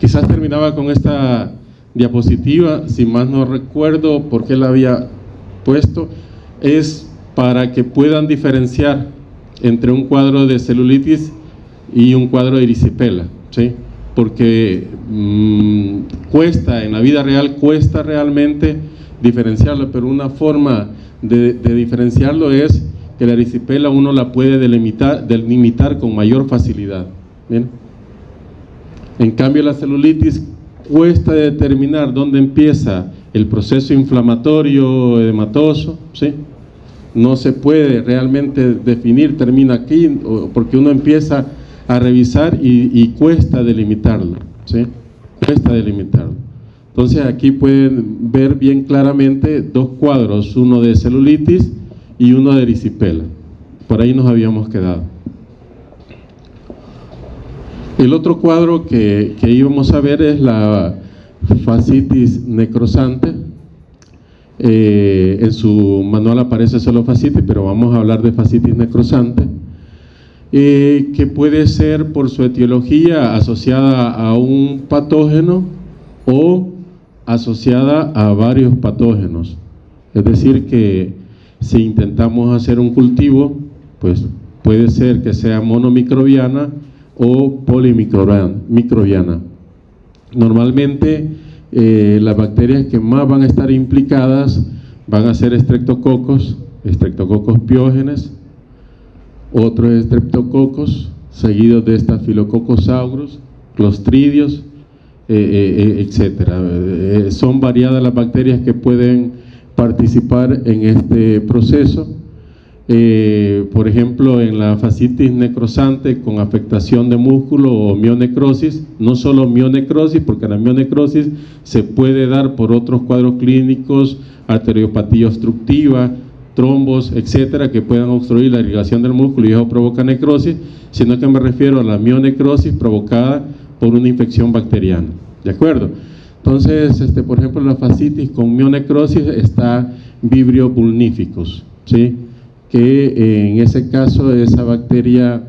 Quizás terminaba con esta diapositiva, si más no recuerdo por qué la había puesto, es para que puedan diferenciar entre un cuadro de celulitis y un cuadro de erisipela, ¿sí? Porque cuesta, en la vida real cuesta realmente diferenciarlo, pero una forma de diferenciarlo es que la erisipela uno la puede delimitar con mayor facilidad. ¿Bien? En cambio la celulitis cuesta determinar dónde empieza el proceso inflamatorio edematoso, ¿sí? No se puede realmente definir, termina aquí, porque uno empieza a revisar y cuesta delimitarlo, ¿sí? Cuesta delimitarlo. Entonces aquí pueden ver bien claramente dos cuadros, uno de celulitis y uno de erisipela. Por ahí nos habíamos quedado. El otro cuadro que íbamos a ver es la fascitis necrosante. En su manual aparece solo fascitis, pero vamos a hablar de fascitis necrosante, que puede ser por su etiología asociada a un patógeno o asociada a varios patógenos. Es decir, que si intentamos hacer un cultivo, pues puede ser que sea monomicrobiana o polimicrobiana. Normalmente las bacterias que más van a estar implicadas van a ser estreptococos piógenes, otros estreptococos, seguidos de Staphylococcus aureus, clostridios, etcétera. Son variadas las bacterias que pueden participar en este proceso. Por ejemplo, en la fascitis necrosante con afectación de músculo o mionecrosis, no solo mionecrosis, porque la mionecrosis se puede dar por otros cuadros clínicos, arteriopatía obstructiva, trombos, etcétera, que puedan obstruir la irrigación del músculo y eso provoca necrosis, sino que me refiero a la mionecrosis provocada por una infección bacteriana. ¿De acuerdo? Entonces, por ejemplo, la fascitis con mionecrosis está Vibrio vulnificus, ¿sí? Que en ese caso esa bacteria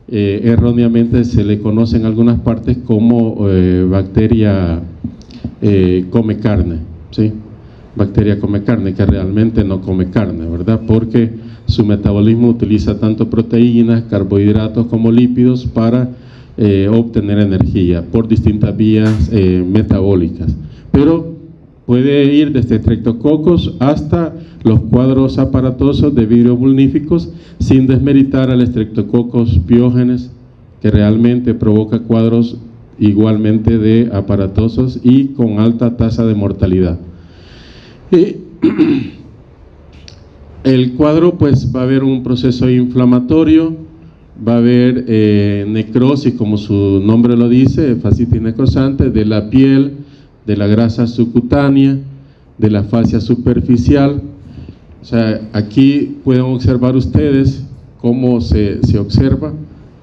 erróneamente se le conoce en algunas partes como bacteria come carne, ¿sí? Bacteria come carne, que realmente no come carne, ¿verdad? Porque su metabolismo utiliza tanto proteínas, carbohidratos como lípidos para obtener energía por distintas vías metabólicas. Pero puede ir desde estreptococos hasta los cuadros aparatosos de Vibrio vulnificus, sin desmeritar al estreptococos piógenes, que realmente provoca cuadros igualmente de aparatosos y con alta tasa de mortalidad. El cuadro pues va a haber un proceso inflamatorio, va a haber necrosis, como su nombre lo dice, fascitis necrosante, de la piel, de la grasa subcutánea, de la fascia superficial. O sea, aquí pueden observar ustedes cómo se observa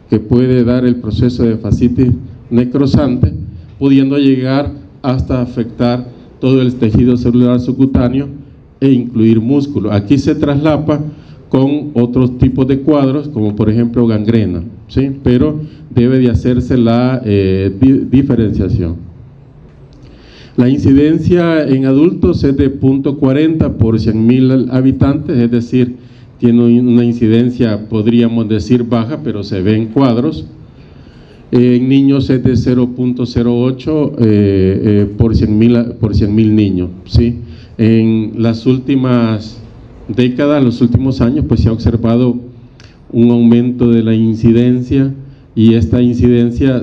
que puede dar el proceso de fascitis necrosante, pudiendo llegar hasta afectar todo el tejido celular subcutáneo e incluir músculo. Aquí se traslapa con otros tipos de cuadros, como por ejemplo gangrena, ¿sí? Pero debe de hacerse la diferenciación. La incidencia en adultos es de 0.40 por 100.000 habitantes, es decir, tiene una incidencia, podríamos decir, baja, pero se ve en cuadros. En niños es de 0.08 por 100.000 niños, ¿sí? En las últimas décadas, los últimos años, pues se ha observado un aumento de la incidencia, y esta incidencia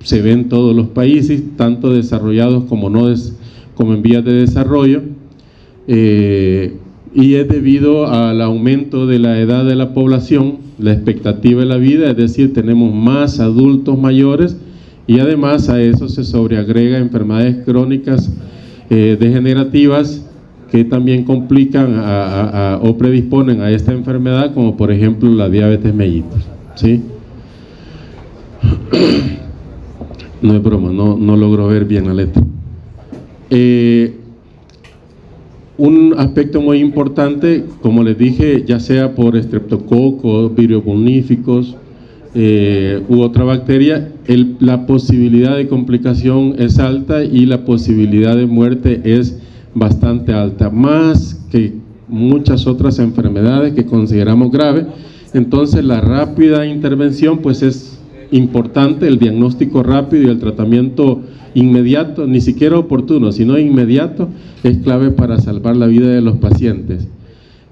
se ve en todos los países, tanto desarrollados como como en vías de desarrollo, y es debido al aumento de la edad de la población, la expectativa de la vida, es decir, tenemos más adultos mayores, y además a eso se sobreagrega enfermedades crónicas degenerativas que también complican o predisponen a esta enfermedad, como por ejemplo la diabetes mellitus, ¿sí? No es broma, no logro ver bien la letra. Un aspecto muy importante, como les dije, ya sea por estreptococos, Vibrio vulnificus, u otra bacteria, la posibilidad de complicación es alta y la posibilidad de muerte es bastante alta, más que muchas otras enfermedades que consideramos graves. Entonces la rápida intervención pues es importante, el diagnóstico rápido y el tratamiento inmediato, ni siquiera oportuno, sino inmediato, es clave para salvar la vida de los pacientes.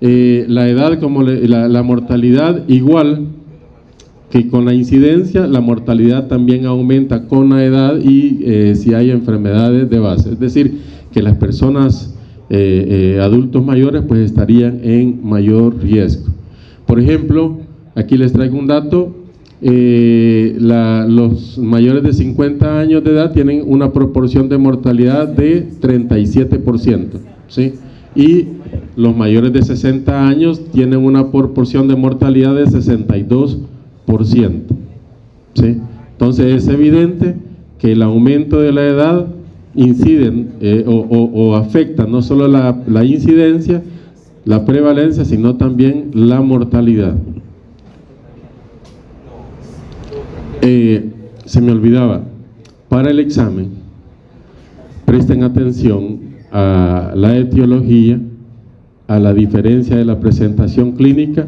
La edad, como la mortalidad, igual que con la incidencia, la mortalidad también aumenta con la edad y si hay enfermedades de base, es decir, que las personas adultos mayores pues estarían en mayor riesgo. Por ejemplo, aquí les traigo un dato. Los mayores de 50 años de edad tienen una proporción de mortalidad de 37%, ¿sí? Y los mayores de 60 años tienen una proporción de mortalidad de 62%, ¿sí? Entonces es evidente que el aumento de la edad incide o afecta no solo la incidencia, la prevalencia, sino también la mortalidad. Se me olvidaba, para el examen presten atención a la etiología, a la diferencia de la presentación clínica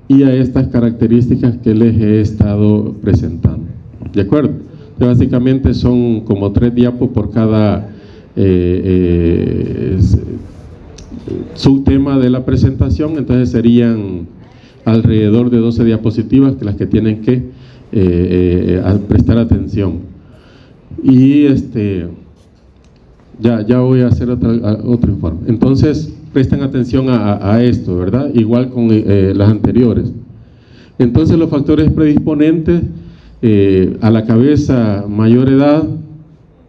y a estas características que les he estado presentando. ¿De acuerdo? Entonces, básicamente son como 3 diapos por cada subtema de la presentación, entonces serían alrededor de 12 diapositivas que las que tienen que prestar atención. Y ya voy a hacer otro informe. Entonces presten atención a esto, ¿verdad? Igual con las anteriores. Entonces los factores predisponentes, a la cabeza, mayor edad,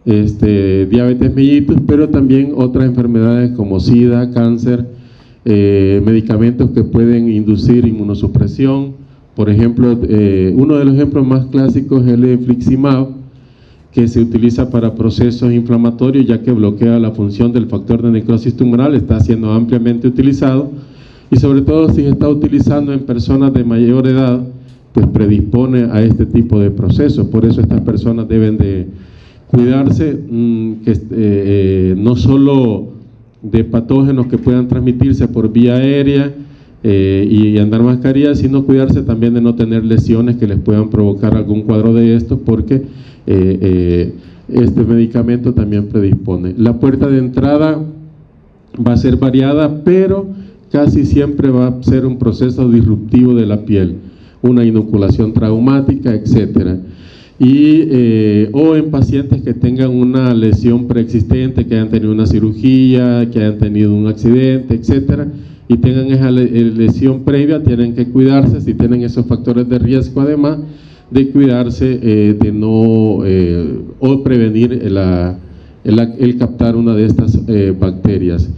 diabetes mellitus, pero también otras enfermedades como SIDA, cáncer, medicamentos que pueden inducir inmunosupresión. Por ejemplo, uno de los ejemplos más clásicos es el infliximab, que se utiliza para procesos inflamatorios, ya que bloquea la función del factor de necrosis tumoral, está siendo ampliamente utilizado, y sobre todo si se está utilizando en personas de mayor edad, pues predispone a este tipo de procesos. Por eso estas personas deben de cuidarse, no solo de patógenos que puedan transmitirse por vía aérea, y andar mascarilla, sino cuidarse también de no tener lesiones que les puedan provocar algún cuadro de estos, porque este medicamento también predispone. La puerta de entrada va a ser variada, pero casi siempre va a ser un proceso disruptivo de la piel, una inoculación traumática, etcétera. O en pacientes que tengan una lesión preexistente, que hayan tenido una cirugía, que hayan tenido un accidente, etcétera, y tengan esa lesión previa, tienen que cuidarse. Si tienen esos factores de riesgo, además de cuidarse de no o prevenir el captar una de estas bacterias.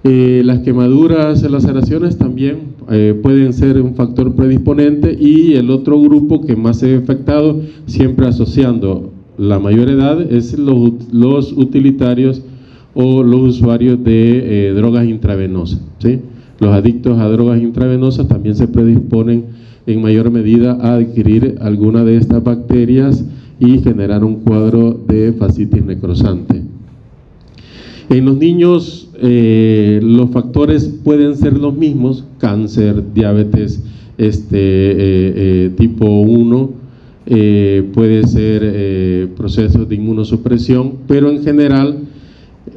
Las quemaduras, las laceraciones también pueden ser un factor predisponente, y el otro grupo que más se ve afectado, siempre asociando la mayor edad, es los utilitarios o los usuarios de drogas intravenosas, ¿sí? Los adictos a drogas intravenosas también se predisponen en mayor medida a adquirir alguna de estas bacterias y generar un cuadro de fascitis necrosante. En los niños los factores pueden ser los mismos: cáncer, diabetes tipo 1, puede ser procesos de inmunosupresión, pero en general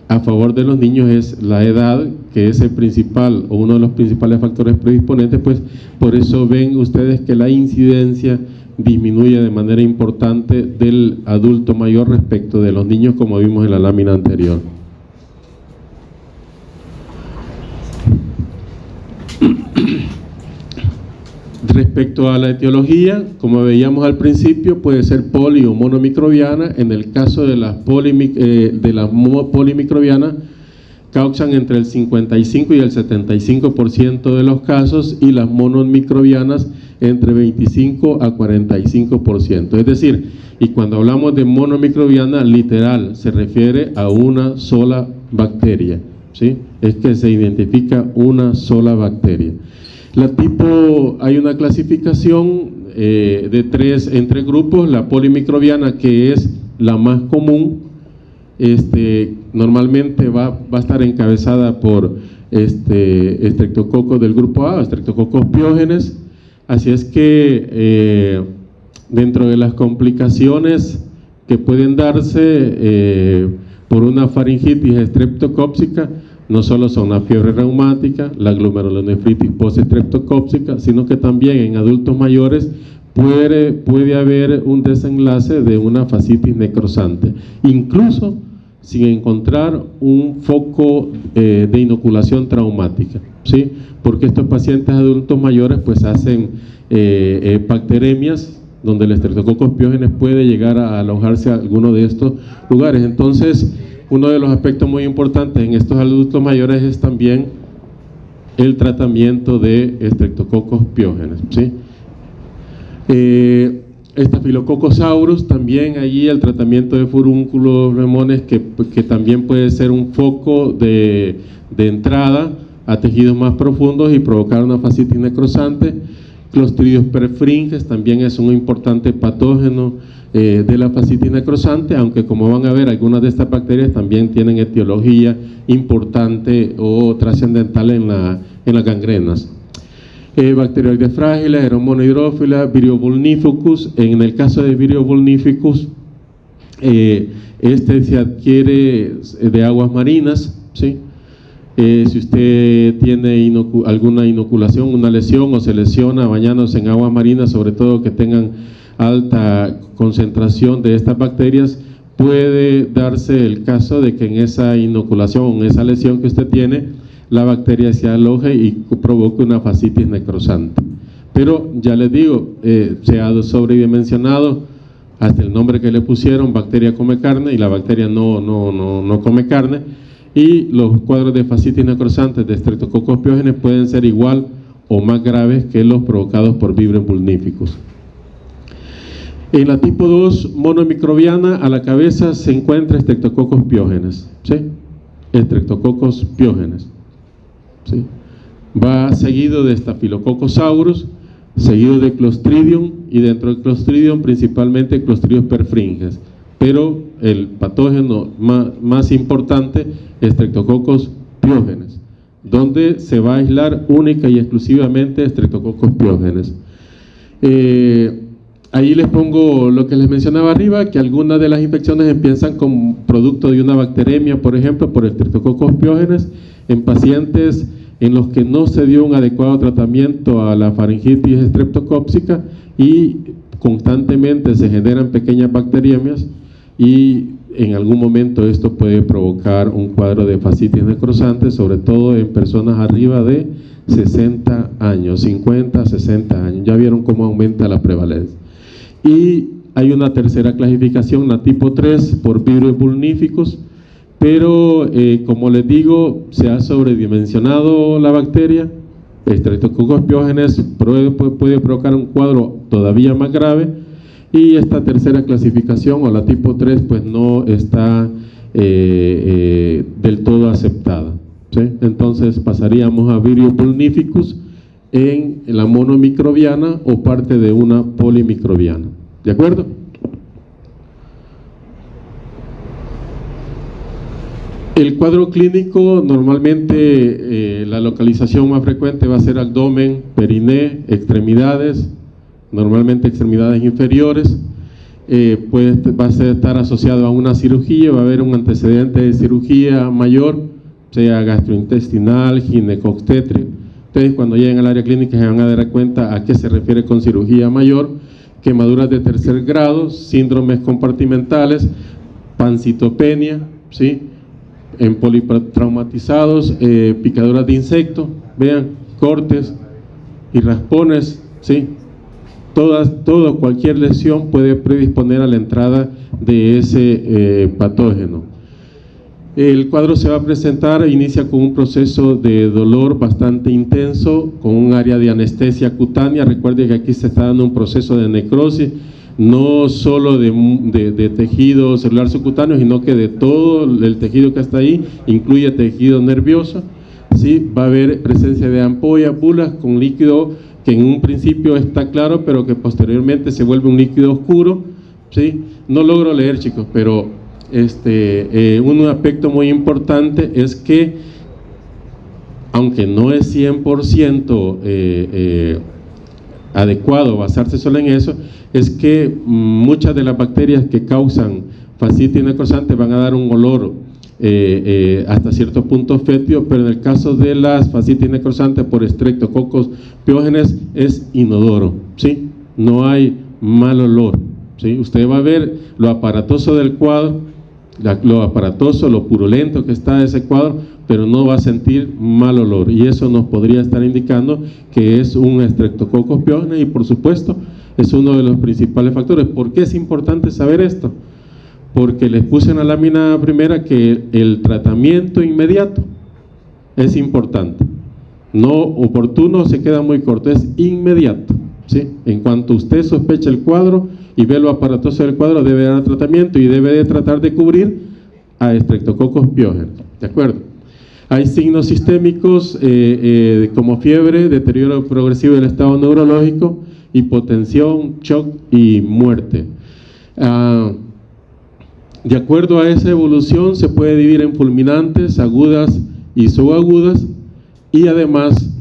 a favor de los niños es la edad, que es el principal o uno de los principales factores predisponentes. Pues por eso ven ustedes que la incidencia disminuye de manera importante del adulto mayor respecto de los niños, como vimos en la lámina anterior. Respecto a la etiología, como veíamos al principio, puede ser poli o monomicrobiana. En el caso de las polimicrobianas, causan entre el 55 y el 75% de los casos, y las monomicrobianas entre 25 a 45%. Es decir, y cuando hablamos de monomicrobiana, literal, se refiere a una sola bacteria, ¿sí? Es que se identifica una sola bacteria. Hay una clasificación de 3 entre grupos. La polimicrobiana, que es la más común, normalmente va a estar encabezada por estreptococos del grupo A, estreptococos piógenes. Así es que dentro de las complicaciones que pueden darse por una faringitis estreptocóxica, no solo son la fiebre reumática, la glomerulonefritis postestreptocóxica, sino que también en adultos mayores puede haber un desenlace de una fascitis necrosante, incluso sin encontrar un foco de inoculación traumática, ¿sí? Porque estos pacientes adultos mayores pues hacen bacteremias donde el Streptococcus pyogenes puede llegar a alojarse a alguno de estos lugares. Entonces, uno de los aspectos muy importantes en estos adultos mayores es también el tratamiento de Streptococcus pyogenes, ¿sí? Staphylococcus aureus, también allí el tratamiento de furúnculos, remones, que también puede ser un foco de entrada a tejidos más profundos y provocar una fascitis necrosante. Clostridium perfringens también es un importante patógeno de la fascitis necrosante, aunque como van a ver, algunas de estas bacterias también tienen etiología importante o trascendental en las gangrenas. Bacteroides frágiles, Aeromonohidrófila, Virio vulnificus. En el caso de Virio vulnificus, se adquiere de aguas marinas, ¿sí? Si usted tiene alguna inoculación, una lesión o se lesiona bañándose en aguas marinas, sobre todo que tengan alta concentración de estas bacterias, puede darse el caso de que en esa inoculación, en esa lesión que usted tiene, la bacteria se aloje y provoque una fascitis necrosante. Pero ya les digo, se ha sobredimensionado hasta el nombre que le pusieron, bacteria come carne, y la bacteria no come carne. Y los cuadros de fascitis necrosantes de Streptococcus pyogenes pueden ser igual o más graves que los provocados por Vibrio vulnificus. En la tipo 2 monomicrobiana, a la cabeza se encuentra Streptococcus pyogenes, ¿sí? Streptococcus pyogenes, ¿sí? Va seguido de Staphylococcus aureus, seguido de Clostridium, y dentro del Clostridium principalmente Clostridium perfringens, pero el patógeno más importante es Streptococcus pyogenes, donde se va a aislar única y exclusivamente Streptococcus pyogenes. Ahí les pongo lo que les mencionaba arriba, que algunas de las infecciones empiezan con producto de una bacteremia, por ejemplo, por el Streptococcus pyogenes, en pacientes en los que no se dio un adecuado tratamiento a la faringitis estreptocóxica y constantemente se generan pequeñas bacteriemias, y en algún momento esto puede provocar un cuadro de fascitis necrosante, sobre todo en personas arriba de 60 años, 50, 60 años. Ya vieron cómo aumenta la prevalencia. Y hay una tercera clasificación, la tipo 3, por Vibrio vulnificus, pero como les digo, se ha sobredimensionado la bacteria. Streptococcus pyogenes puede provocar un cuadro todavía más grave, y esta tercera clasificación, o la tipo 3, pues no está del todo aceptada, ¿sí? Entonces pasaríamos a Vibrio vulnificus en la monomicrobiana o parte de una polimicrobiana. ¿De acuerdo? El cuadro clínico, normalmente la localización más frecuente va a ser abdomen, periné, extremidades, normalmente extremidades inferiores. Va a estar asociado a una cirugía, va a haber un antecedente de cirugía mayor, sea gastrointestinal, ginecobstétrica. Ustedes cuando lleguen al área clínica se van a dar cuenta a qué se refiere con cirugía mayor: quemaduras de tercer grado, síndromes compartimentales, pancitopenia, ¿sí? En politraumatizados, picaduras de insectos, vean, cortes y raspones, ¿sí? Cualquier lesión puede predisponer a la entrada de ese patógeno. El cuadro se va a presentar, inicia con un proceso de dolor bastante intenso, con un área de anestesia cutánea. Recuerde que aquí se está dando un proceso de necrosis, no solo de tejido celular subcutáneo, sino que de todo el tejido que está ahí, incluye tejido nervioso, ¿sí? Va a haber presencia de ampollas, bulas con líquido que en un principio está claro, pero que posteriormente se vuelve un líquido oscuro, ¿sí? No logro leer, chicos, pero un aspecto muy importante es que, aunque no es 100% adecuado basarse solo en eso, es que muchas de las bacterias que causan fascitis necrosante van a dar un olor hasta cierto punto fétido, pero en el caso de las fascitis necrosantes por Streptococcus pyogenes es inodoro, ¿sí? No hay mal olor, ¿sí? Usted va a ver lo aparatoso del cuadro, lo aparatoso, lo purulento que está ese cuadro, pero no va a sentir mal olor, y eso nos podría estar indicando que es un Streptococcus pyogenes, y por supuesto es uno de los principales factores. ¿Por qué es importante saber esto? Porque les puse en la lámina primera que el tratamiento inmediato es importante, no oportuno, se queda muy corto, es inmediato, ¿sí? En cuanto usted sospecha el cuadro y ve lo aparatoso del cuadro, debe dar tratamiento y debe de tratar de cubrir a Streptococcus pyogenes, ¿de acuerdo? Hay signos sistémicos como fiebre, deterioro progresivo del estado neurológico, hipotensión, shock y muerte. De acuerdo a esa evolución se puede dividir en fulminantes, agudas y subagudas, y además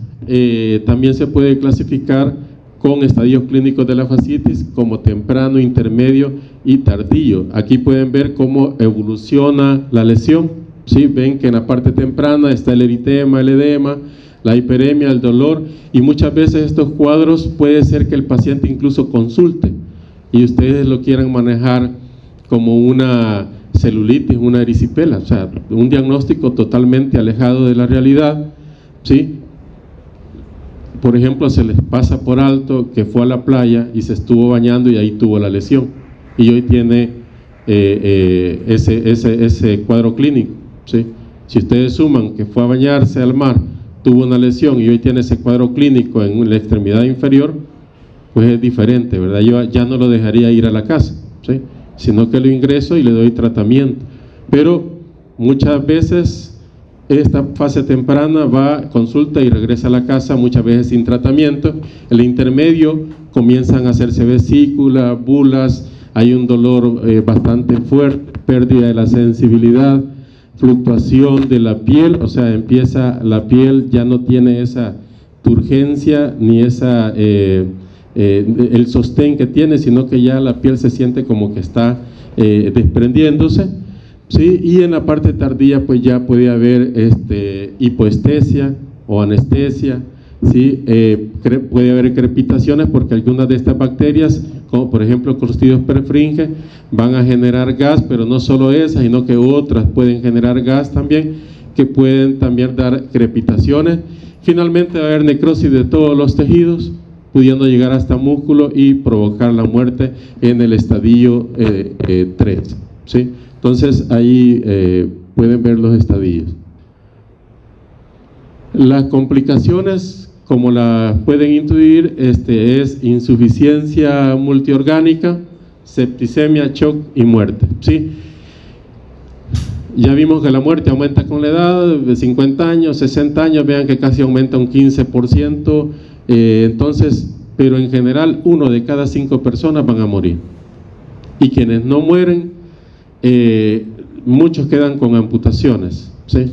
también se puede clasificar con estadios clínicos de la fascitis como temprano, intermedio y tardío. Aquí pueden ver cómo evoluciona la lesión, ¿sí? Ven que en la parte temprana está el eritema, el edema, la hiperemia, el dolor, y muchas veces estos cuadros puede ser que el paciente incluso consulte y ustedes lo quieran manejar como una celulitis, una erisipela, o sea, un diagnóstico totalmente alejado de la realidad, ¿sí? Por ejemplo, se les pasa por alto que fue a la playa y se estuvo bañando y ahí tuvo la lesión, y hoy tiene ese cuadro clínico, ¿sí? Si ustedes suman que fue a bañarse al mar, tuvo una lesión y hoy tiene ese cuadro clínico en la extremidad inferior, pues es diferente, ¿verdad? Yo ya no lo dejaría ir a la casa, ¿sí? Sino que lo ingreso y le doy tratamiento. Pero muchas veces esta fase temprana va, consulta y regresa a la casa, muchas veces sin tratamiento. El intermedio comienzan a hacerse vesículas, bulas, hay un dolor bastante fuerte, pérdida de la sensibilidad, fluctuación de la piel, o sea, empieza la piel, ya no tiene esa turgencia ni esa el sostén que tiene, sino que ya la piel se siente como que está desprendiéndose, ¿sí? Y en la parte tardía pues ya puede haber hipoestesia o anestesia, ¿sí? Puede haber crepitaciones porque algunas de estas bacterias, como por ejemplo Clostridium perfringens, van a generar gas, pero no solo esas, sino que otras pueden generar gas también, que pueden también dar crepitaciones. Finalmente va a haber necrosis de todos los tejidos, pudiendo llegar hasta músculo y provocar la muerte en el estadio 3, ¿sí? Entonces ahí pueden ver los estadios. Las complicaciones, como las pueden intuir, es insuficiencia multiorgánica, septicemia, shock y muerte, ¿sí? Ya vimos que la muerte aumenta con la edad, de 50 años, 60 años, vean que casi aumenta un 15%, entonces, pero en general 1 de cada 5 personas van a morir, y quienes no mueren, muchos quedan con amputaciones, ¿sí?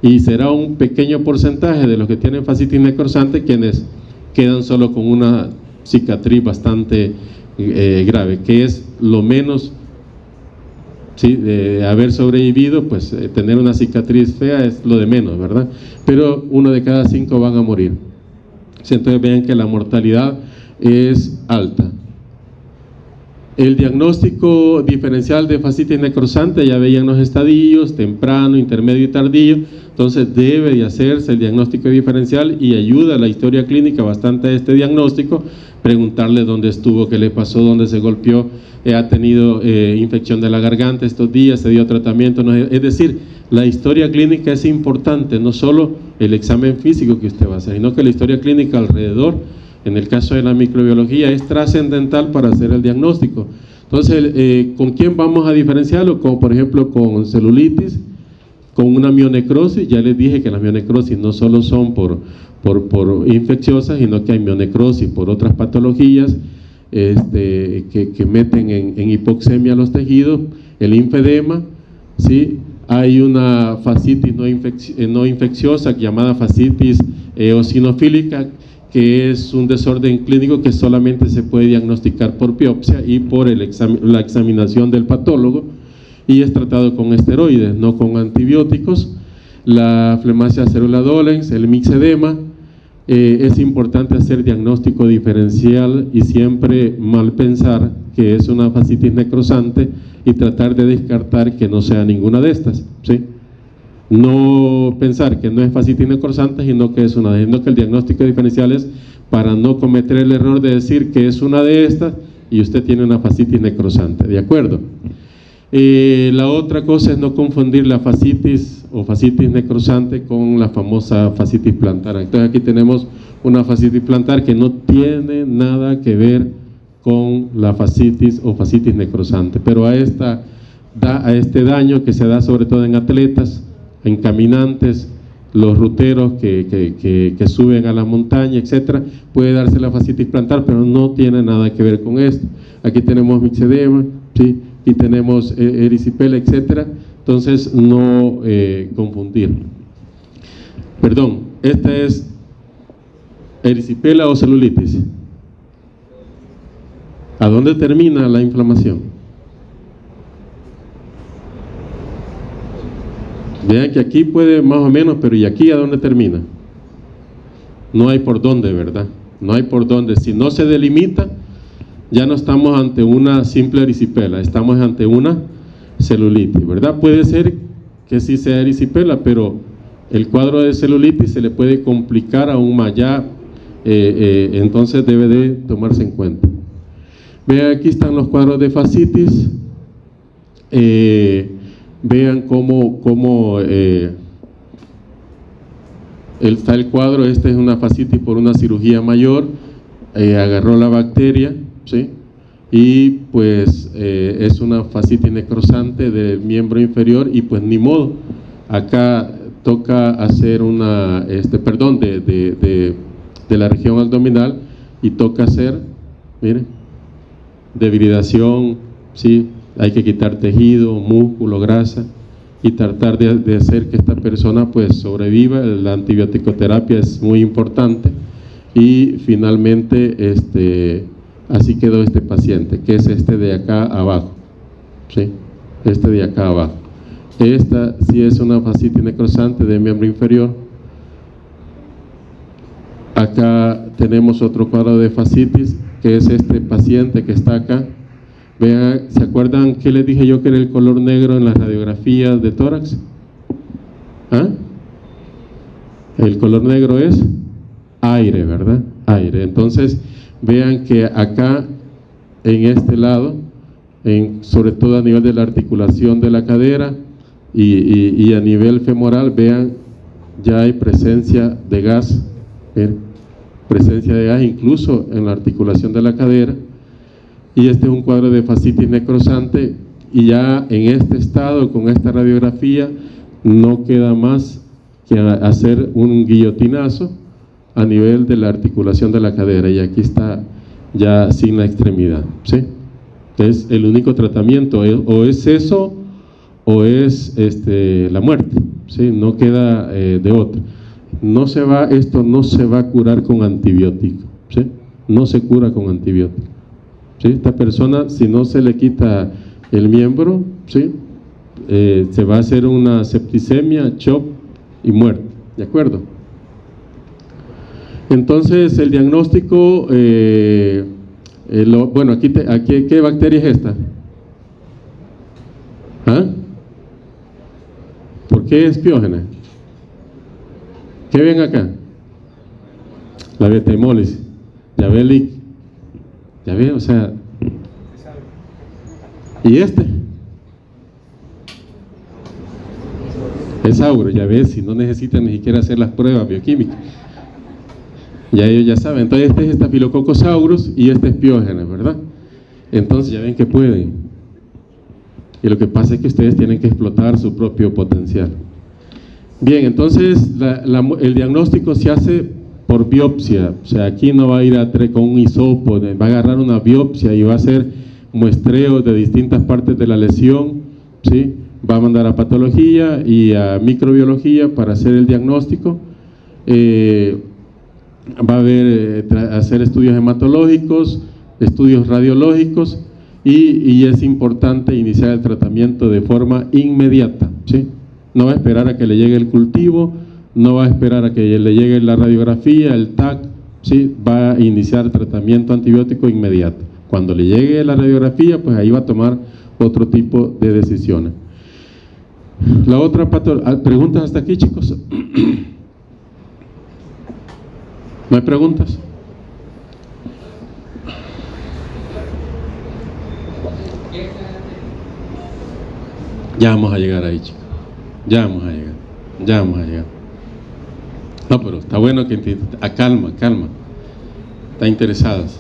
Y será un pequeño porcentaje de los que tienen fascitis necrosante quienes quedan solo con una cicatriz bastante grave, que es lo menos, ¿sí? De haber sobrevivido, pues tener una cicatriz fea es lo de menos, ¿verdad? Pero 1 de cada 5 van a morir. Entonces vean que la mortalidad es alta. El diagnóstico diferencial de fascitis necrosante, ya veían los estadios, temprano, intermedio y tardío. Entonces debe de hacerse el diagnóstico diferencial, y ayuda a la historia clínica bastante a este diagnóstico, preguntarle dónde estuvo, qué le pasó, dónde se golpeó, ha tenido infección de la garganta estos días, se dio tratamiento, no, es decir, la historia clínica es importante, no solo el examen físico que usted va a hacer, sino que la historia clínica alrededor, en el caso de la microbiología, es trascendental para hacer el diagnóstico. Entonces, ¿con quién vamos a diferenciarlo? Como por ejemplo con celulitis, con una mionecrosis. Ya les dije que las mionecrosis no solo son por por infecciosas, sino que hay mionecrosis por otras patologías que meten en hipoxemia los tejidos, el linfedema, ¿sí? Hay una fascitis no infecciosa llamada fascitis eosinofílica, que es un desorden clínico que solamente se puede diagnosticar por biopsia y por la examinación del patólogo, y es tratado con esteroides, no con antibióticos. La flemasia célula dolens, el mixedema, es importante hacer diagnóstico diferencial y siempre mal pensar que es una fascitis necrosante y tratar de descartar que no sea ninguna de estas, ¿sí? No pensar que no es fascitis necrosante, sino que es una de estas, sino que el diagnóstico diferencial es para no cometer el error de decir que es una de estas y usted tiene una fascitis necrosante, ¿de acuerdo? La otra cosa es no confundir la fascitis o fascitis necrosante con la famosa fascitis plantar. Entonces aquí tenemos una fascitis plantar que no tiene nada que ver con la fascitis o fascitis necrosante, pero a este daño que se da sobre todo en atletas, en caminantes, los ruteros que suben a la montaña, etcétera, puede darse la fascitis plantar, pero no tiene nada que ver con esto. Aquí tenemos mixedema, ¿sí? Y tenemos erisipela, etcétera. Entonces no confundir. Perdón, esta es erisipela o celulitis. ¿A dónde termina la inflamación? Vean que aquí puede más o menos, pero ¿y aquí a dónde termina? No hay por dónde, ¿verdad? No hay por dónde. Si no se delimita, ya no estamos ante una simple erisipela, estamos ante una celulitis, ¿verdad? Puede ser que sí sea erisipela, pero el cuadro de celulitis se le puede complicar aún más, ya, entonces debe de tomarse en cuenta. Vean, aquí están los cuadros de fascitis. Vean cómo está el cuadro. Esta es una fascitis por una cirugía mayor, agarró la bacteria, ¿sí? Y pues es una fascitis necrosante del miembro inferior y pues ni modo, acá toca hacer una, de la región abdominal, y toca hacer, miren, debilidación, ¿sí? Hay que quitar tejido, músculo, grasa y tratar de hacer que esta persona pues sobreviva. La antibioticoterapia es muy importante y finalmente así quedó este paciente, que es este de acá abajo, ¿sí? Este de acá abajo. Esta sí es una fascitis necrosante de miembro inferior. Acá tenemos otro cuadro de fascitis, que es este paciente que está acá. Vean, ¿se acuerdan que les dije yo que era el color negro en las radiografías de tórax? ¿Ah? El color negro es aire, ¿verdad? Aire. Entonces, vean que acá, en este lado, sobre todo a nivel de la articulación de la cadera y a nivel femoral, vean, ya hay presencia de gas, presencia de gas incluso en la articulación de la cadera. Y este es un cuadro de fascitis necrosante, y ya en este estado, con esta radiografía, no queda más que hacer un guillotinazo a nivel de la articulación de la cadera, y aquí está ya sin la extremidad, ¿sí? Es el único tratamiento, o es eso o es la muerte, ¿sí? No queda de otra. Esto no se va a curar con antibiótico, ¿sí? No se cura con antibiótico, ¿sí? Esta persona, si no se le quita el miembro, ¿sí? Se va a hacer una septicemia, shock y muerte, ¿de acuerdo? Entonces el diagnóstico, bueno, aquí ¿qué bacteria es esta? ¿Ah? ¿Por qué es piógena? ¿Qué ven acá? La beta hemolis, ya ve, o sea, y es auro, ya ves, si no necesitan ni siquiera hacer las pruebas bioquímicas, ya ellos ya saben. Entonces este es Staphylococcus aureus y este es piógena, ¿verdad? Entonces ya ven que pueden, y lo que pasa es que ustedes tienen que explotar su propio potencial. Bien, entonces el diagnóstico se hace por biopsia, o sea, aquí no va a ir con un hisopo, va a agarrar una biopsia y va a hacer muestreo de distintas partes de la lesión, ¿sí? Va a mandar a patología y a microbiología para hacer el diagnóstico, va a hacer estudios hematológicos, estudios radiológicos y es importante iniciar el tratamiento de forma inmediata, ¿sí? No va a esperar a que le llegue el cultivo, no va a esperar a que le llegue la radiografía, el TAC, ¿sí? Va a iniciar tratamiento antibiótico inmediato. Cuando le llegue la radiografía, pues ahí va a tomar otro tipo de decisiones. La otra ¿preguntas hasta aquí, chicos? ¿No hay preguntas? Ya vamos a llegar ahí, chicos. Ya vamos a llegar. No, pero está bueno que calma. Está interesados.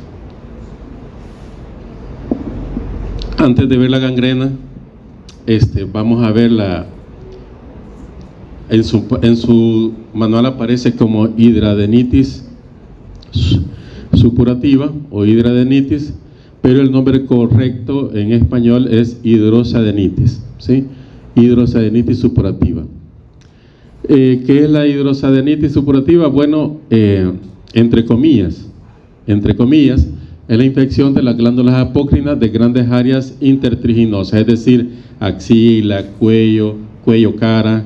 Antes de ver la gangrena, vamos a ver en su manual aparece como hidradenitis supurativa o hidradenitis, pero el nombre correcto en español es hidrosadenitis, ¿sí? Hidrosadenitis supurativa. ¿Qué es la hidrosadenitis supurativa? Bueno, entre comillas, es la infección de las glándulas apócrinas de grandes áreas intertriginosas, es decir, axila, cuello, cara,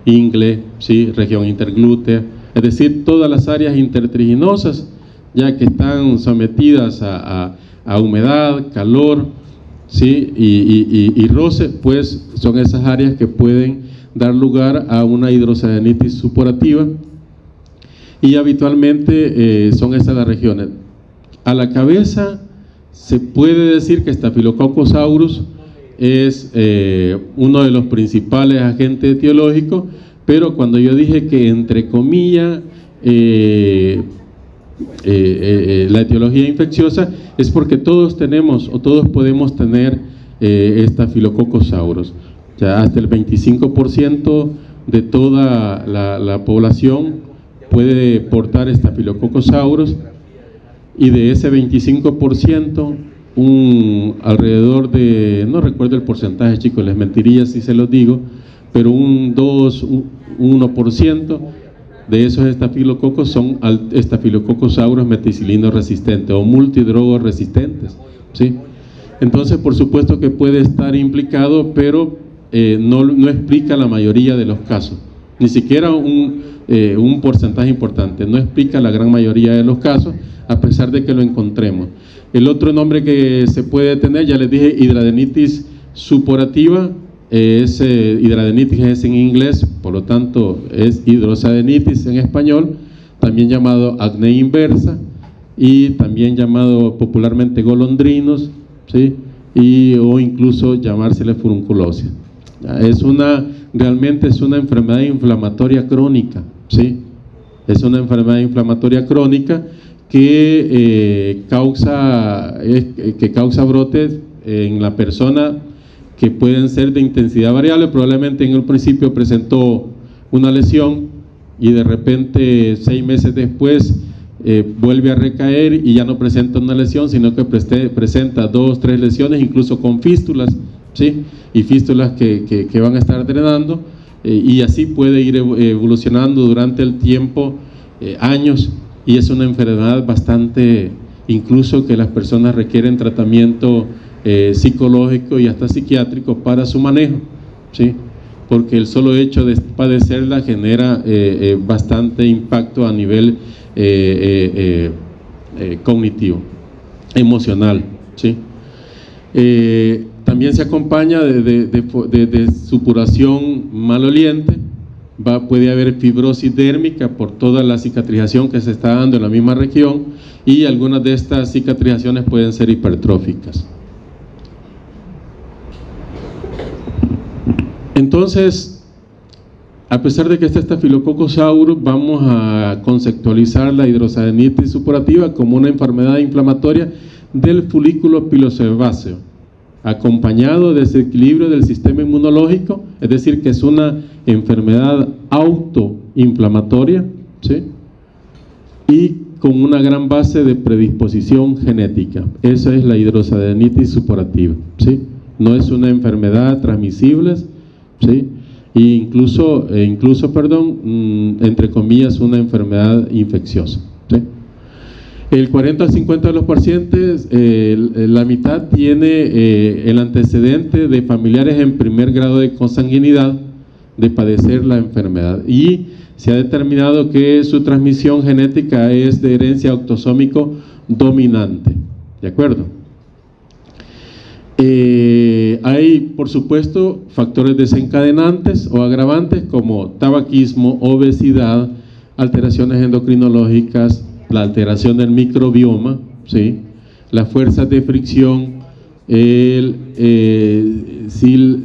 ingle, ¿sí? Región interglútea, es decir, todas las áreas intertriginosas, ya que están sometidas a humedad, calor, ¿sí? y roce, pues son esas áreas que pueden dar lugar a una hidrosadenitis supurativa, y habitualmente son estas las regiones. A la cabeza se puede decir que Staphylococcus aureus es uno de los principales agentes etiológicos, pero cuando yo dije que entre comillas la etiología infecciosa es porque todos tenemos o todos podemos tener Staphylococcus aureus. Ya hasta el 25% de toda la población puede portar Staphylococcus aureus, y de ese 25%, alrededor de, no recuerdo el porcentaje, chicos, les mentiría si se los digo, pero un 1% de esos estafilococos son Staphylococcus aureus meticilino resistentes o multidrogo resistentes, ¿sí? Entonces, por supuesto que puede estar implicado, pero no explica la mayoría de los casos, ni siquiera un porcentaje importante, no explica la gran mayoría de los casos, a pesar de que lo encontremos. El otro nombre que se puede tener, ya les dije, hidradenitis supurativa, hidradenitis es en inglés, por lo tanto es hidrosadenitis en español, también llamado acné inversa y también llamado popularmente golondrinos, ¿sí? O incluso llamársele furunculosis. Realmente es una enfermedad inflamatoria crónica, ¿sí? Es una enfermedad inflamatoria crónica que causa brotes en la persona que pueden ser de intensidad variable. Probablemente en un principio presentó una lesión y de repente 6 meses después vuelve a recaer y ya no presenta una lesión, sino que presenta 2 o 3 lesiones, incluso con fístulas, ¿sí? Y fístulas que van a estar drenando, y así puede ir evolucionando durante el tiempo, años, y es una enfermedad bastante, incluso que las personas requieren tratamiento psicológico y hasta psiquiátrico para su manejo, ¿sí? Porque el solo hecho de padecerla genera bastante impacto a nivel cognitivo, emocional, ¿sí? También se acompaña de supuración maloliente. Puede haber fibrosis dérmica por toda la cicatrización que se está dando en la misma región, y algunas de estas cicatrizaciones pueden ser hipertróficas. Entonces, a pesar de que este Staphylococcus aureus, vamos a conceptualizar la hidrosadenitis supurativa como una enfermedad inflamatoria del folículo pilosebáceo, acompañado de desequilibrio del sistema inmunológico, es decir, que es una enfermedad autoinflamatoria, ¿sí? y con una gran base de predisposición genética. Esa es la hidrosadenitis supurativa, ¿sí? No es una enfermedad transmisible, ¿sí? E incluso, entre comillas, una enfermedad infecciosa, ¿sí? El 40 al 50 de los pacientes, la mitad tiene el antecedente de familiares en primer grado de consanguinidad de padecer la enfermedad, y se ha determinado que su transmisión genética es de herencia autosómico dominante, ¿de acuerdo? Hay, por supuesto, factores desencadenantes o agravantes como tabaquismo, obesidad, alteraciones endocrinológicas, la alteración del microbioma, ¿sí? Las fuerzas de fricción, el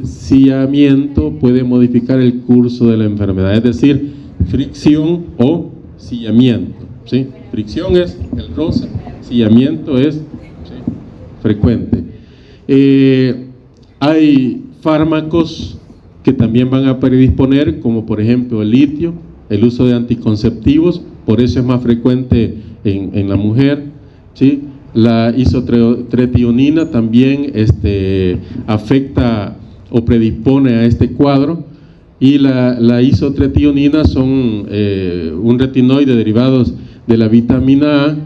sillamiento puede modificar el curso de la enfermedad, es decir, fricción o sillamiento, ¿sí? Fricción es el roce, sillamiento es, ¿sí?, frecuente. Hay fármacos que también van a predisponer, como por ejemplo el litio, el uso de anticonceptivos, por eso es más frecuente en la mujer, ¿sí? La isotretionina también afecta o predispone a este cuadro, y la isotretionina son un retinoide derivados de la vitamina A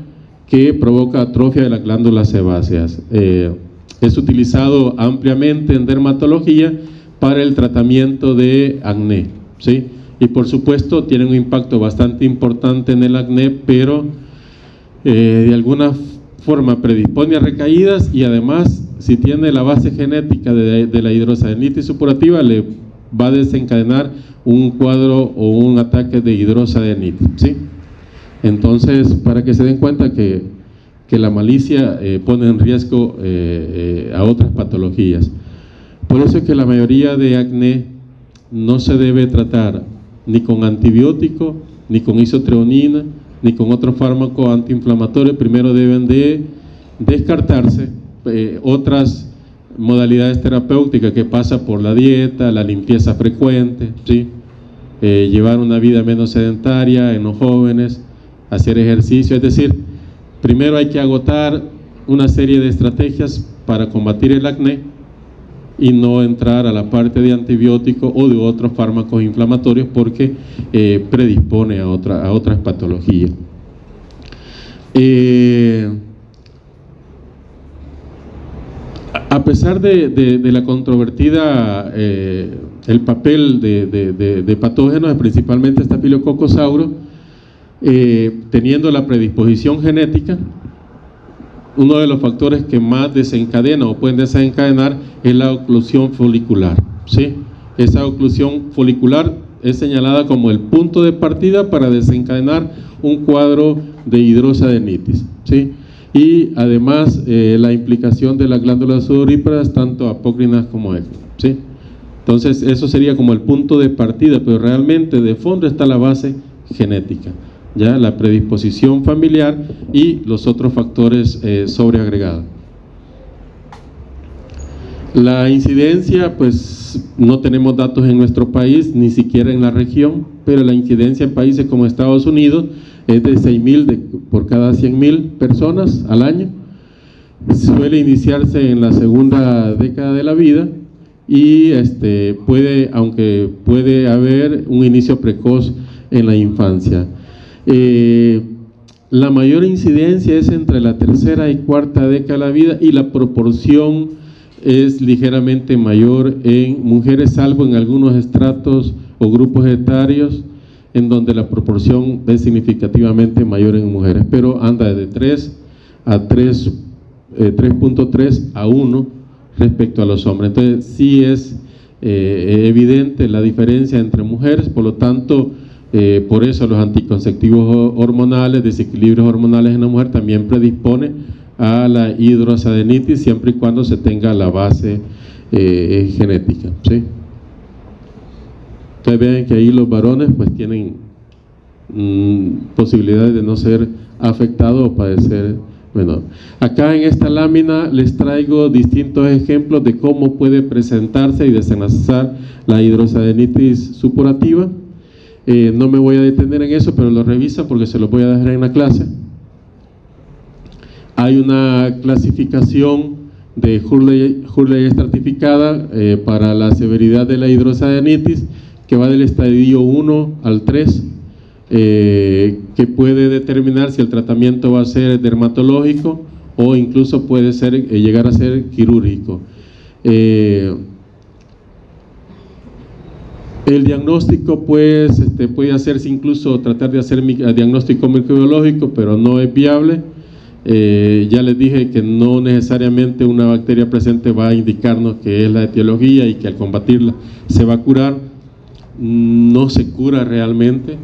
que provoca atrofia de las glándulas sebáceas. Es utilizado ampliamente en dermatología para el tratamiento de acné, ¿sí? Y por supuesto tiene un impacto bastante importante en el acné, pero de alguna forma predispone a recaídas, y además, si tiene la base genética de la hidrosadenitis supurativa, le va a desencadenar un cuadro o un ataque de hidrosadenitis, ¿sí? Entonces, para que se den cuenta que la malicia pone en riesgo a otras patologías. Por eso es que la mayoría de acné no se debe tratar ni con antibiótico, ni con isotreonina, ni con otro fármaco antiinflamatorio. Primero deben de descartarse otras modalidades terapéuticas que pasa por la dieta, la limpieza frecuente, ¿sí? Llevar una vida menos sedentaria en los jóvenes, hacer ejercicio, es decir, primero hay que agotar una serie de estrategias para combatir el acné y no entrar a la parte de antibióticos o de otros fármacos inflamatorios, porque predispone a otras patologías. A pesar de la controvertida, el papel de patógenos, principalmente Staphylococcus aureus, teniendo la predisposición genética, uno de los factores que más desencadena o pueden desencadenar es la oclusión folicular, ¿sí? Esa oclusión folicular es señalada como el punto de partida para desencadenar un cuadro de hidrosadenitis, ¿sí? Y además la implicación de las glándulas sudoríparas, tanto apócrinas como externas, ¿sí? Entonces eso sería como el punto de partida, pero realmente de fondo está la base genética, ya la predisposición familiar y los otros factores sobreagregados. La incidencia, pues no tenemos datos en nuestro país, ni siquiera en la región, pero la incidencia en países como Estados Unidos es de 6.000 por cada 100.000 personas al año. Suele iniciarse en la segunda década de la vida y aunque puede haber un inicio precoz en la infancia. La mayor incidencia es entre la tercera y cuarta década de la vida, y la proporción es ligeramente mayor en mujeres, salvo en algunos estratos o grupos etarios en donde la proporción es significativamente mayor en mujeres, pero anda de 3.3 a 1 respecto a los hombres. Entonces sí es evidente la diferencia entre mujeres, por lo tanto por eso los anticonceptivos hormonales, desequilibrios hormonales en la mujer también predispone a la hidrosadenitis, siempre y cuando se tenga la base genética, ¿sí? Ustedes ven que ahí los varones pues tienen posibilidades de no ser afectados o padecer menor. Acá en esta lámina les traigo distintos ejemplos de cómo puede presentarse y desenlazar la hidrosadenitis supurativa. No me voy a detener en eso, pero lo revisan porque se los voy a dejar en la clase. Hay una clasificación de Hurley estratificada para la severidad de la hidrosalinitis que va del estadio 1 al 3, que puede determinar si el tratamiento va a ser dermatológico o incluso puede ser, llegar a ser quirúrgico. El diagnóstico pues puede hacerse, incluso tratar de hacer diagnóstico microbiológico, pero no es viable. Ya les dije que no necesariamente una bacteria presente va a indicarnos que es la etiología y que al combatirla se va a curar. No se cura realmente.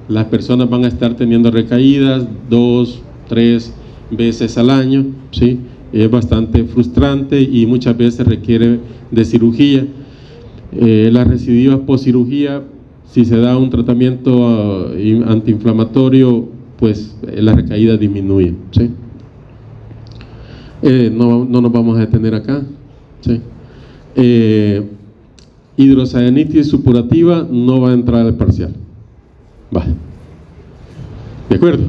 Las personas van a estar teniendo recaídas 2, 3 veces al año, ¿sí? Es bastante frustrante y muchas veces requiere de cirugía. Las recidivas post cirugía, si se da un tratamiento antiinflamatorio, pues la recaída disminuye, ¿sí? No nos vamos a detener acá, ¿sí? Hidrosalinitis supurativa no va a entrar al parcial. Va. ¿De acuerdo?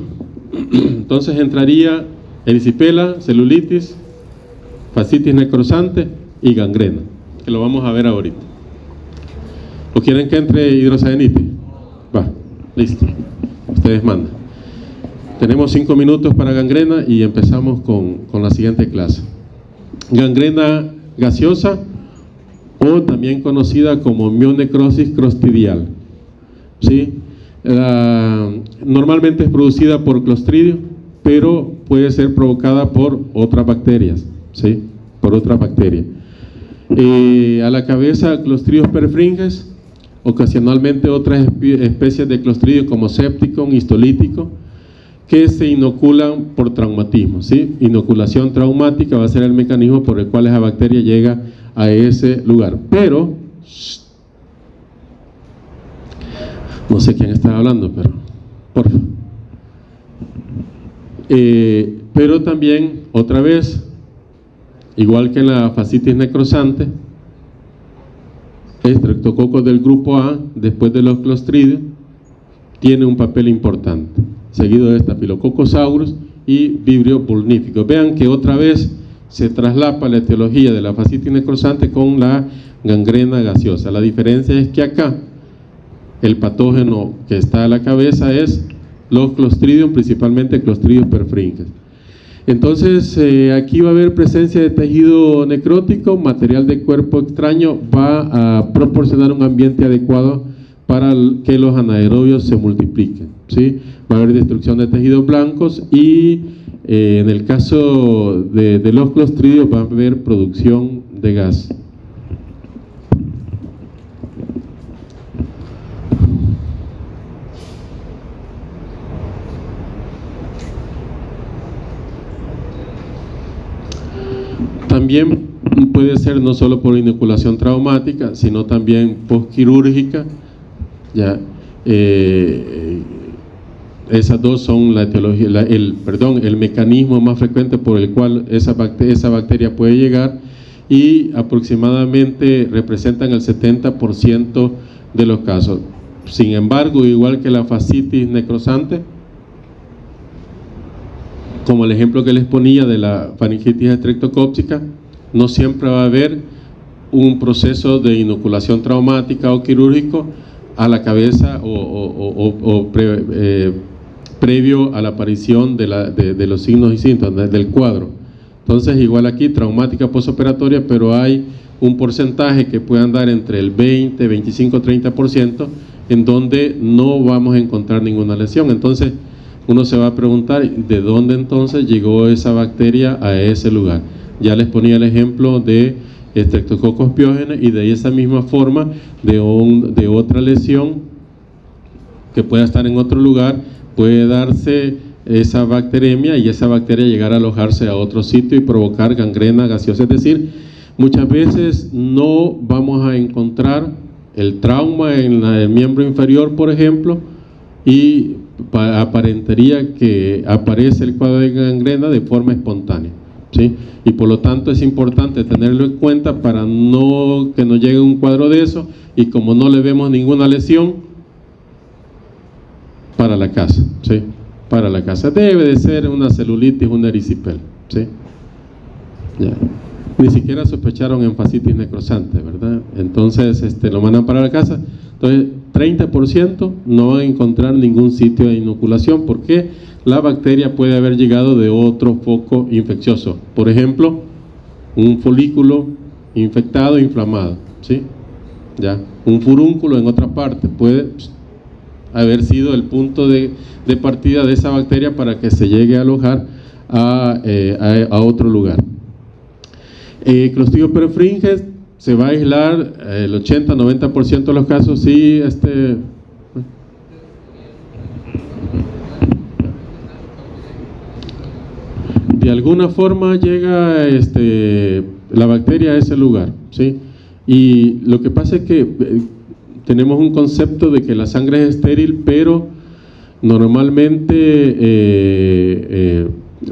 Entonces entraría erisipela, celulitis, fascitis necrosante y gangrena, que lo vamos a ver ahorita. ¿O quieren que entre hidrosalinitis? Va, listo. Ustedes mandan. Tenemos 5 minutos para gangrena y empezamos con la siguiente clase. Gangrena gaseosa, o también conocida como mionecrosis clostridial, ¿sí? Normalmente es producida por Clostridio, pero puede ser provocada por otras bacterias, ¿sí? Por otras bacterias. A la cabeza, Clostridium perfringens, ocasionalmente otras especies de Clostridium como Septicon, histolítico, que se inoculan por traumatismo, ¿sí? Inoculación traumática va a ser el mecanismo por el cual esa bacteria llega a ese lugar. Pero, no sé quién está hablando, pero por favor. Pero también, otra vez, igual que en la fascitis necrosante, estreptococos del grupo A, después de los Clostridium, tiene un papel importante, seguido de Staphylococcus aureus y Vibrio vulnificus. Vean que otra vez se traslapa la etiología de la fascitis necrosante con la gangrena gaseosa. La diferencia es que acá el patógeno que está a la cabeza es los Clostridium, principalmente Clostridium perfringens. Entonces aquí va a haber presencia de tejido necrótico, material de cuerpo extraño va a proporcionar un ambiente adecuado para que los anaerobios se multipliquen, ¿sí? Va a haber destrucción de tejidos blancos y en el caso de los Clostridium va a haber producción de gas. También puede ser no solo por inoculación traumática, sino también postquirúrgica. Ya, esas dos son la etiología, el mecanismo más frecuente por el cual esa bacteria puede llegar, y aproximadamente representan el 70% de los casos. Sin embargo, igual que la fascitis necrosante, como el ejemplo que les ponía de la faringitis estreptocócica, no siempre va a haber un proceso de inoculación traumática o quirúrgico a la cabeza previo a la aparición de los signos y síntomas del cuadro. Entonces, igual aquí, traumática postoperatoria, pero hay un porcentaje que puede andar entre el 20, 25, 30%, en donde no vamos a encontrar ninguna lesión. Entonces, uno se va a preguntar, ¿de dónde entonces llegó esa bacteria a ese lugar? Ya les ponía el ejemplo de Streptococcus pyogenes, y de esa misma forma de otra lesión que pueda estar en otro lugar, puede darse esa bacteremia y esa bacteria llegar a alojarse a otro sitio y provocar gangrena gaseosa. Es decir, muchas veces no vamos a encontrar el trauma en el miembro inferior, por ejemplo, y aparentaría que aparece el cuadro de gangrena de forma espontánea, ¿sí? Y por lo tanto es importante tenerlo en cuenta para que nos llegue un cuadro de eso, y como no le vemos ninguna lesión, para la casa, ¿sí? Para la casa. Debe de ser una celulitis, una erisipel, ¿sí? Ya. Ni siquiera sospecharon en fascitis necrosante, ¿verdad? Entonces, lo mandan para la casa. Entonces, 30% no van a encontrar ningún sitio de inoculación porque la bacteria puede haber llegado de otro foco infeccioso. Por ejemplo, un folículo infectado, inflamado, ¿sí? Ya. Un furúnculo en otra parte puede haber sido el punto de partida de esa bacteria para que se llegue a alojar a otro lugar. Clostridium perfringens se va a aislar el 80-90% de los casos, sí, de alguna forma llega la bacteria a ese lugar, ¿sí? Y lo que pasa es que tenemos un concepto de que la sangre es estéril, pero normalmente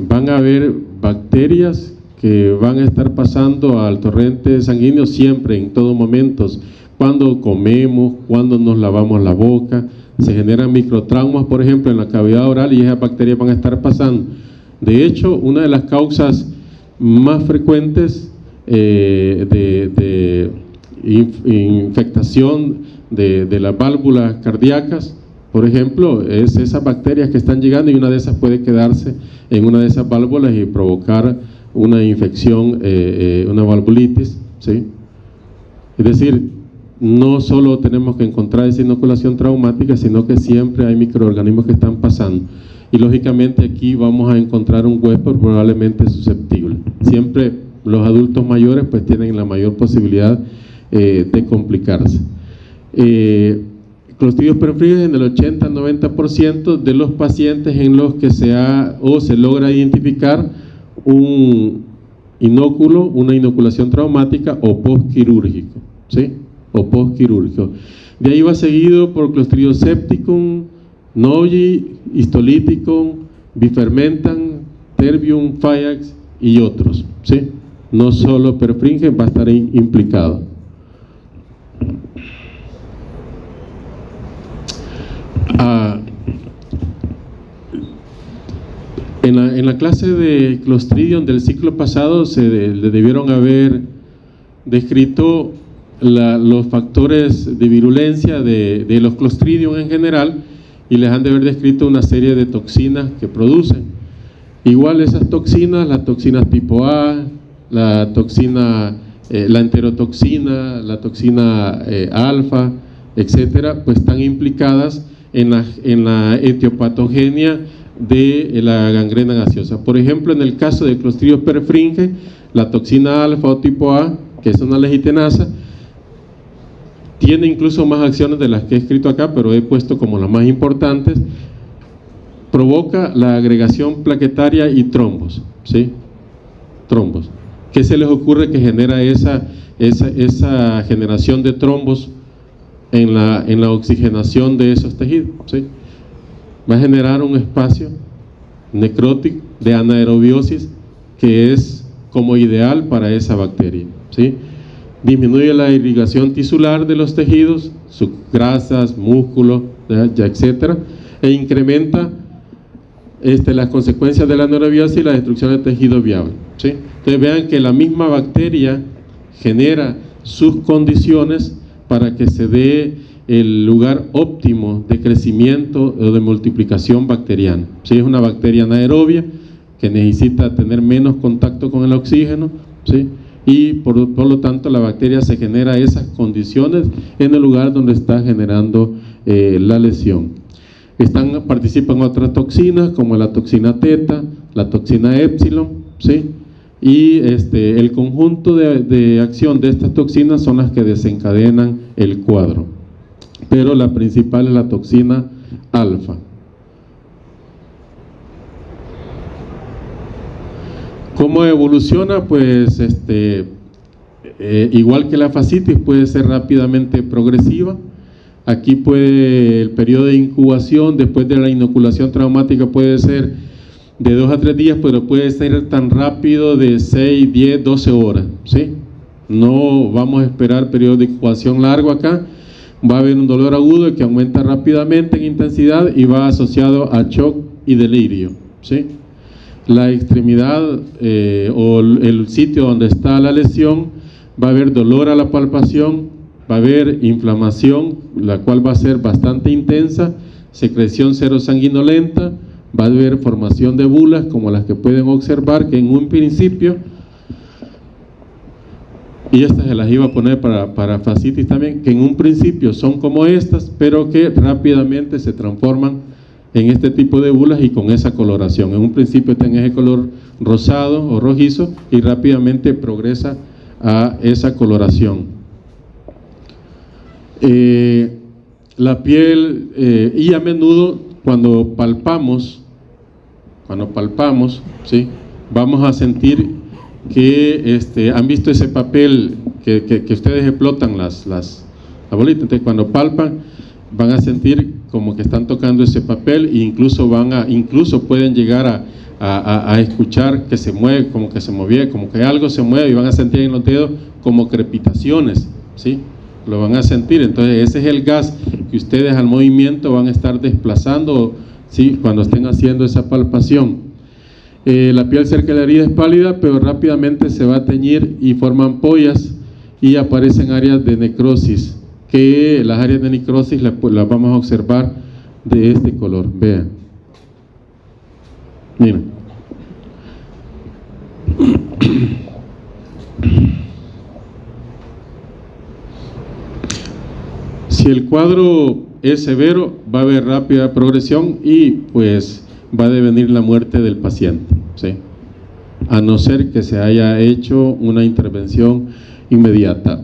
van a haber bacterias que van a estar pasando al torrente sanguíneo siempre, en todos momentos, cuando comemos, cuando nos lavamos la boca, se generan microtraumas, por ejemplo, en la cavidad oral y esas bacterias van a estar pasando. De hecho, una de las causas más frecuentes de infectación de las válvulas cardíacas, por ejemplo, es esas bacterias que están llegando y una de esas puede quedarse en una de esas válvulas y provocar una infección, una valvulitis, ¿sí? Es decir, no solo tenemos que encontrar esa inoculación traumática, sino que siempre hay microorganismos que están pasando. Y lógicamente aquí vamos a encontrar un huésped probablemente susceptible. Siempre los adultos mayores pues tienen la mayor posibilidad de complicarse. Clostridium perfringens en el 80-90% de los pacientes en los que se logra identificar un inóculo, una inoculación traumática o postquirúrgico, ¿sí? O postquirúrgico. De ahí va seguido por Clostridium septicum, Noyi, Histolyticum, Bifermentan, Terbium, Fayax y otros, ¿sí? No solo perfringens va a estar implicado. En la clase de Clostridium del ciclo pasado le debieron haber descrito los factores de virulencia de los Clostridium en general y les han de haber descrito una serie de toxinas que producen. Igual esas toxinas, las toxinas tipo A, la toxina, la enterotoxina, la toxina alfa, etcétera, pues están implicadas en la etiopatogenia de la gangrena gaseosa. Por ejemplo, en el caso de Clostridium perfringens, la toxina alfa o tipo A, que es una legitenasa, tiene incluso más acciones de las que he escrito acá, pero he puesto como las más importantes. Provoca la agregación plaquetaria y trombos, ¿sí? Trombos. ¿Qué se les ocurre que genera esa generación de trombos en la oxigenación de esos tejidos? ¿Sí? Va a generar un espacio necrótico de anaerobiosis que es como ideal para esa bacteria, ¿sí? Disminuye la irrigación tisular de los tejidos, sus grasas, músculos, etcétera, e incrementa las consecuencias de la anaerobiosis y la destrucción del tejido viable, ¿sí? Entonces vean que la misma bacteria genera sus condiciones para que se dé el lugar óptimo de crecimiento o de multiplicación bacteriana. ¿Sí? Es una bacteria anaerobia que necesita tener menos contacto con el oxígeno, ¿sí? Y por lo tanto la bacteria se genera esas condiciones en el lugar donde está generando la lesión. Participan otras toxinas como la toxina teta, la toxina epsilon, ¿sí? Y el conjunto de acción de estas toxinas son las que desencadenan el cuadro, pero la principal es la toxina alfa. ¿Cómo evoluciona? Pues igual que la fascitis, puede ser rápidamente progresiva. Aquí el periodo de incubación después de la inoculación traumática puede ser de 2 a 3 días, pero puede ser tan rápido de 6, 10, 12 horas, ¿sí? No vamos a esperar periodo de incubación largo acá, Va a haber un dolor agudo que aumenta rápidamente en intensidad y va asociado a shock y delirio, ¿sí? La extremidad o el sitio donde está la lesión, va a haber dolor a la palpación, va a haber inflamación, la cual va a ser bastante intensa, secreción serosanguinolenta, va a haber formación de bulas como las que pueden observar, que en un principio, y estas se las iba a poner para fascitis también, que en un principio son como estas, pero que rápidamente se transforman en este tipo de bulas y con esa coloración. En un principio tienen ese color rosado o rojizo y rápidamente progresa a esa coloración. La piel, y a menudo cuando palpamos, ¿sí? Vamos a sentir que han visto ese papel que ustedes explotan las bolitas. Entonces cuando palpan van a sentir como que están tocando ese papel e incluso pueden llegar a escuchar que se mueve, como que se movía, como que algo se mueve, y van a sentir en los dedos como crepitaciones, ¿sí? Lo van a sentir. Entonces ese es el gas que ustedes al movimiento van a estar desplazando, ¿sí? Cuando estén haciendo esa palpación. La piel cerca de la herida es pálida, pero rápidamente se va a teñir y forma ampollas y aparecen áreas de necrosis, que las áreas de necrosis las vamos a observar de este color. Vean, miren. Si el cuadro es severo, va a haber rápida progresión y pues va a devenir la muerte del paciente, ¿sí? A no ser que se haya hecho una intervención inmediata.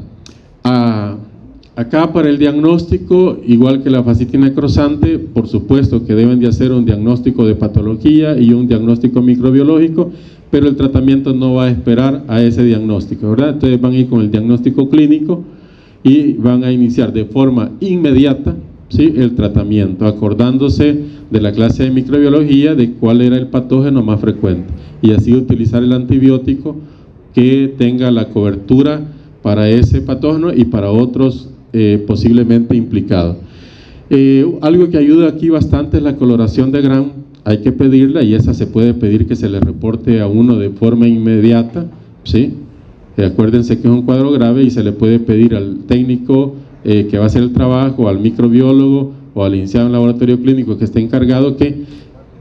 Acá para el diagnóstico, igual que la fascitis necrosante, por supuesto que deben de hacer un diagnóstico de patología y un diagnóstico microbiológico, pero el tratamiento no va a esperar a ese diagnóstico, ¿verdad? Entonces van a ir con el diagnóstico clínico y van a iniciar de forma inmediata, ¿sí? El tratamiento, acordándose de la clase de microbiología de cuál era el patógeno más frecuente y así utilizar el antibiótico que tenga la cobertura para ese patógeno y para otros posiblemente implicados. Algo que ayuda aquí bastante es la coloración de Gram. Hay que pedirla y esa se puede pedir que se le reporte a uno de forma inmediata, ¿sí? Acuérdense que es un cuadro grave y se le puede pedir al técnico que va a hacer el trabajo, al microbiólogo o al iniciado en laboratorio clínico que esté encargado, que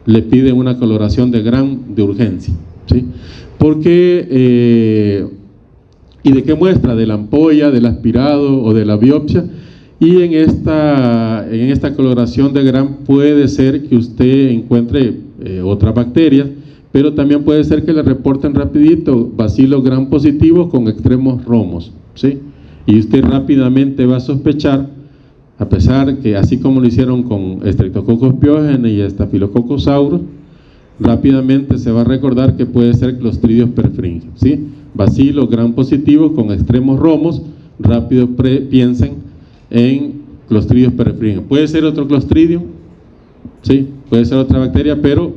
le pide una coloración de Gram de urgencia, ¿sí? Porque ¿y de qué muestra? De la ampolla, del aspirado o de la biopsia. Y en esta coloración de Gram puede ser que usted encuentre otras bacterias, pero también puede ser que le reporten rapidito bacilos Gram positivos con extremos romos, ¿sí? Y usted rápidamente va a sospechar, a pesar que así como lo hicieron con Streptococcus pyogenes y Staphylococcus aureus, rápidamente se va a recordar que puede ser Clostridium perfringens, ¿sí? Bacilos Gram positivos con extremos romos, rápido piensen en Clostridium perfringens. Puede ser otro Clostridium, ¿sí? Puede ser otra bacteria, pero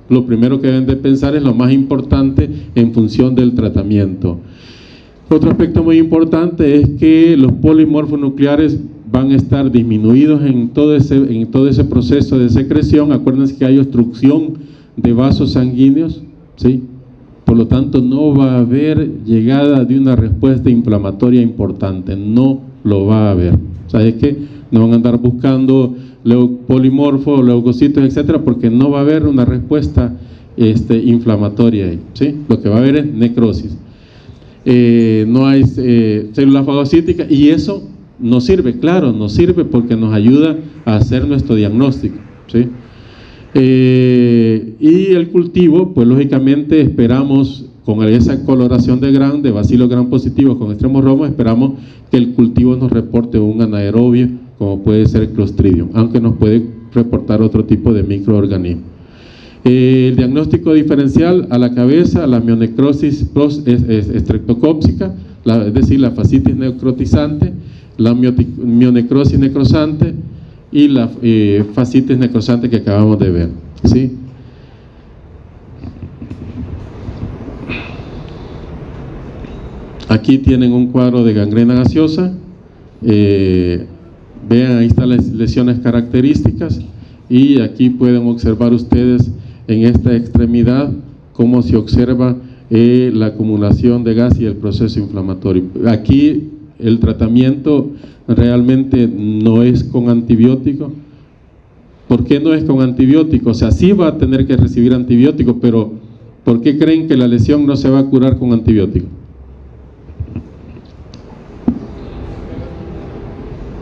lo primero que deben de pensar es lo más importante en función del tratamiento. Otro aspecto muy importante es que los polimorfos nucleares van a estar disminuidos en todo ese proceso de secreción. Acuérdense que hay obstrucción de vasos sanguíneos, ¿sí? Por lo tanto no va a haber llegada de una respuesta inflamatoria importante, no lo va a haber. O sea, es que no van a andar buscando polimorfos, leucocitos, etcétera, porque no va a haber una respuesta inflamatoria ahí, ¿sí? Lo que va a haber es necrosis. No hay células fagocíticas y eso nos sirve, claro, nos sirve porque nos ayuda a hacer nuestro diagnóstico, ¿sí? Y el cultivo, pues lógicamente esperamos con esa coloración de Gram, de bacilos Gram positivos con extremos romos, esperamos que el cultivo nos reporte un anaerobio como puede ser Clostridium, aunque nos puede reportar otro tipo de microorganismo. El diagnóstico diferencial a la cabeza, la mionecrosis estreptocópsica, es decir, la fascitis necrotizante, la mionecrosis necrosante y la fascitis necrosante que acabamos de ver, ¿sí? Aquí tienen un cuadro de gangrena gaseosa. Vean, ahí están las lesiones características y aquí pueden observar ustedes en esta extremidad cómo se observa la acumulación de gas y el proceso inflamatorio. Aquí el tratamiento realmente no es con antibiótico. ¿Por qué no es con antibiótico? O sea, sí va a tener que recibir antibiótico, pero ¿por qué creen que la lesión no se va a curar con antibiótico?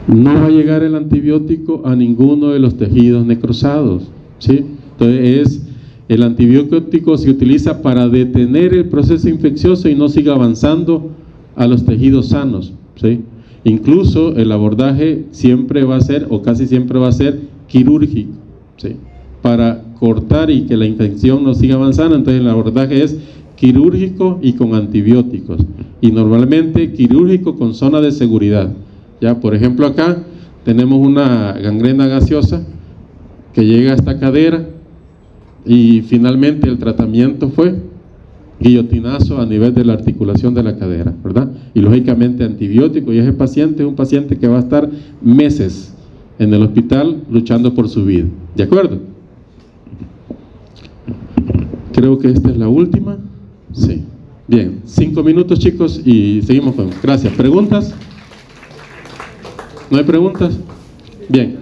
No va a llegar el antibiótico a ninguno de los tejidos necrosados, ¿sí? Entonces el antibiótico se utiliza para detener el proceso infeccioso y no siga avanzando a los tejidos sanos, ¿sí? Incluso el abordaje siempre va a ser, o casi siempre va a ser, quirúrgico, ¿sí? Para cortar y que la infección no siga avanzando. Entonces el abordaje es quirúrgico y con antibióticos, y normalmente quirúrgico con zona de seguridad. Ya, por ejemplo, acá tenemos una gangrena gaseosa que llega a esta cadera y finalmente el tratamiento fue guillotinazo a nivel de la articulación de la cadera, ¿verdad? Y lógicamente antibiótico, y ese paciente es un paciente que va a estar meses en el hospital luchando por su vida, ¿de acuerdo? Creo que esta es la última. Sí. Bien, 5 minutos, chicos, y seguimos con. Gracias. ¿Preguntas? ¿No hay preguntas? Bien.